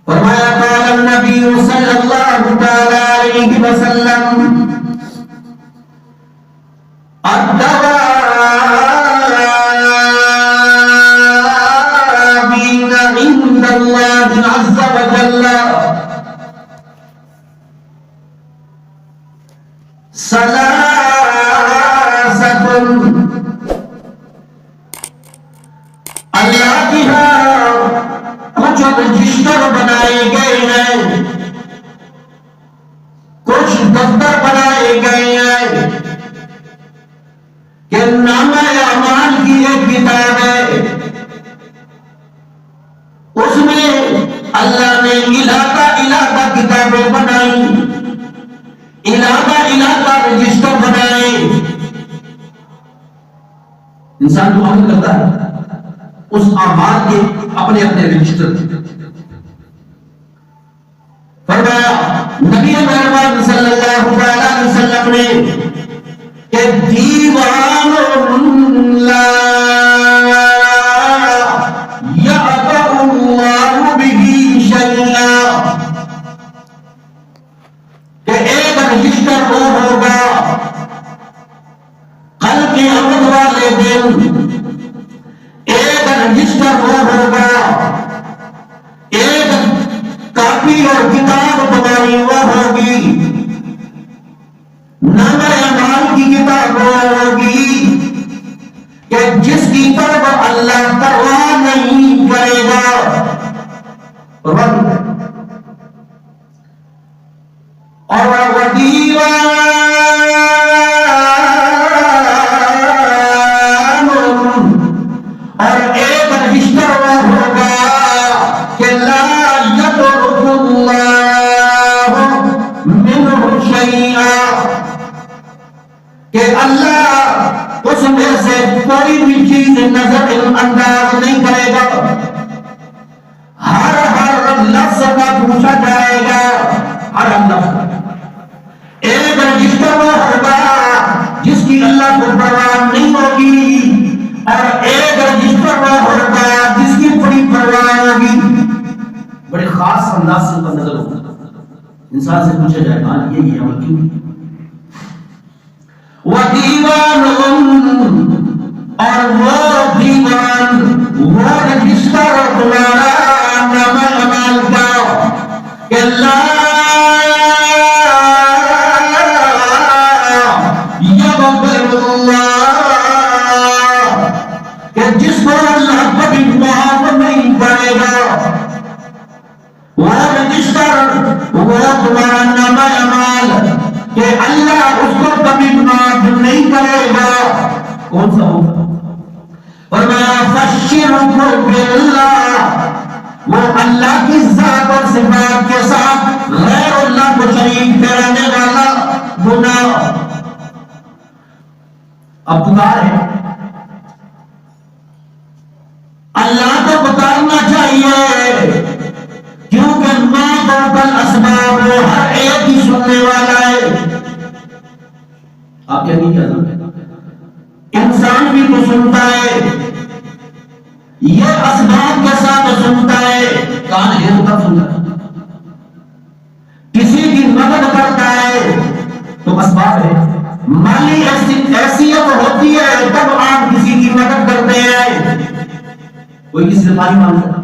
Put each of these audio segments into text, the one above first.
فرمایا قال النبی صلی اللہ تعالی علیہ وسلم الدواء عند اللہ عز وجل ثلاثۃ، اللہ کی کچھ رجسٹر بنائے گئے ہیں، کچھ دفتر بنائے گئے ہیں کہ نامہ اعمال کی ایک کتاب ہے، اس میں اللہ نے علاقہ علاقہ کتابیں بنائی، علاقہ علاقہ رجسٹر بنائے۔ انسان جو عمل کرتا ہے اس اعمال کے اپنے اپنے رجسٹر، فرمایا نبی محمد صلی اللہ علیہ وسلم نے کہ دیوان لا یعبأ اللہ بہ شیئا، کہ ایک رجسٹر وہ ہوگا کل قیامت والے دن، ایک رجسٹر وہ ہوگا، ایک کاپی اور کتاب تمہاری وہ ہوگی، نامہ اعمال کی کتاب وہ ہوگی کہ جس کی طرف اللہ پرواہ نہیں کرے گا۔ اور اور ایک رجسٹر وہ ہوگا کہ لا یترک اللہ منہ شیئا، کہ اللہ اس میں سے کوئی بھی چیز نظر انداز نہیں کرے گا، ہر لفظ کا پوچھا جائے گا، ہر لفظ۔ ایک رجسٹر وہ ہوگا جس کی اللہ کو پرواہ نہیں ہوگی، اور ایک رجسٹر وہ ہوگا جس کی بڑی پرواہ ہوگی، بڑے خاص انداز سے نظر ہوگا۔ انسان سے پوچھا جائے گا یہ عمل کیوں ہے؟ وَدِيوَانٌ، اور وہ دیوان، وہ رجسٹر تمہارا نامہ اعمال کا کہ لا یغفر اللہ، کہ جس کو اللہ کبھی معاف نہیں کرے گا، وہ رجسٹر، وہ تمہارا نامہ اعمال کہ اللہ اس کو کبھی معاف نہیں کرے گا۔ کون سا ہوگا؟ فرمایا فَشِّرْكُ بِاللَّهِ، وہ اللہ کی ذات اور صفات کے ساتھ غیر اللہ کو شریک ٹھہرانے والا گناہ۔ اب پکار ہے اللہ کو پکارنا چاہیے، کیونکہ ما فوق الاسباب، وہ ہر ایک ہی سننے والا ہے۔ آپ کیا نہیں کہتے؟ انسان بھی تو سنتا ہے، یہ اسباب کے ساتھ سنتا ہے، کان ہے تو تب سنتا ہے، کسی کی مدد کرتا ہے تو اسباب ہے، مالی حیثیت ہوتی ہے تب آپ کسی کی مدد کرتے ہیں۔ کوئی کسی سے پانی مانگتا ہے،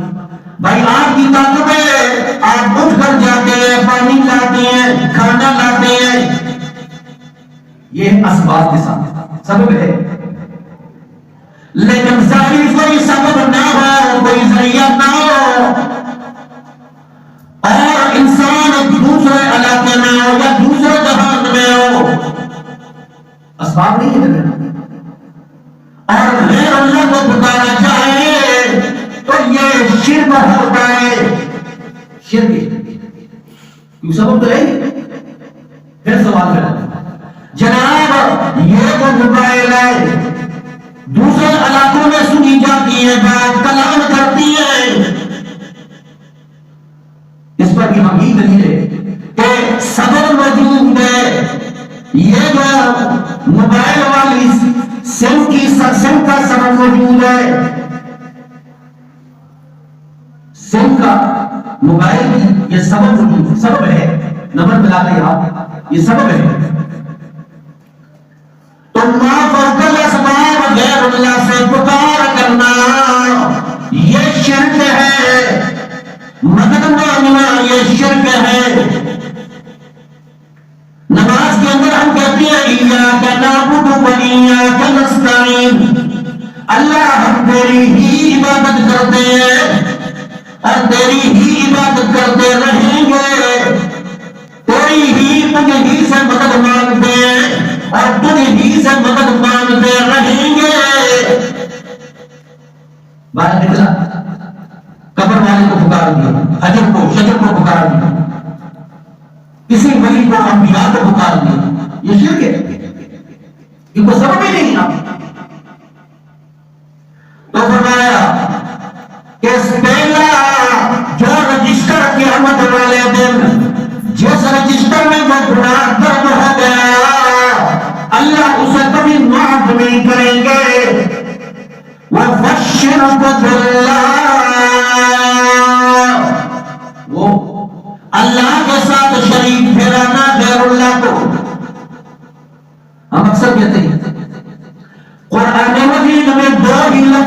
بھائی آپ کی طاقت ہے، آپ اٹھ کر جاتے ہیں، پانی لاتے ہیں، کھانا لاتے ہیں، یہ اسباب کے ساتھ سبب ہے۔ لیکن ظاہر کوئی سبب نہ ہو، کوئی ذریعہ نہ ہو، اور انسان دوسرے علاقے میں ہو یا دوسرے جہان میں ہو، اسباب نہیں ہے، اور غیر اللہ کو پکارا چاہے تو یہ شرک ہوتا ہے۔ شرک کیوں؟ سبب تو ہے۔ پھر سوال کریں جناب، یہ تو موبائل ہے، دوسرے علاقوں میں سنی جاتی ہے بات، کلام کرتی ہے، اس پر بھی ہم یہ دلیل ہے کہ سبب موجود ہے۔ یہ جو موبائل والی سم کا سبب موجود ہے، سم کا موبائل کی یہ سبب ہے، نمبر ملا لیں آپ، یہ سبب ہے. تو ما فوق الاسباب غیر اللہ سے پکار کرنا یہ شرک ہے، مدد مانگنا یہ شرک ہے. نماز کے اندر ہم کہتے ہیں ایاک نعبد و ایاک نستعین، اللہ ہم تیری ہی عبادت کرتے ہیں اور تیری ہی عبادت کرتے رہیں گے، تیری ہی تجھ ہی سے مدد مانگتے ہیں اور تجھ ہی سے مدد مانگتے رہیں گے. بات نکلا، قبر والے کو پکار دیا، حجر کو شجر کو پکار دیا، کسی ولی کو انبیاء کو پکار دیا، یہ شرک ہے، ان کو سبب ہی نہیں آپ. تو فرمایا کہ پہلا جو رجسٹر قیامت والے دن جس رجسٹر میں وہ گناہ درج ہو گیا اللہ اسے کبھی معاف نہیں کریں گے. وَبَشِّرْهُ بِاللَّهِ، وہ اللہ کے ساتھ شریک ٹھہرانا غیر اللہ کو. ہم اکثر کہتے ہیں قرآن مجید میں دو ہی لفظ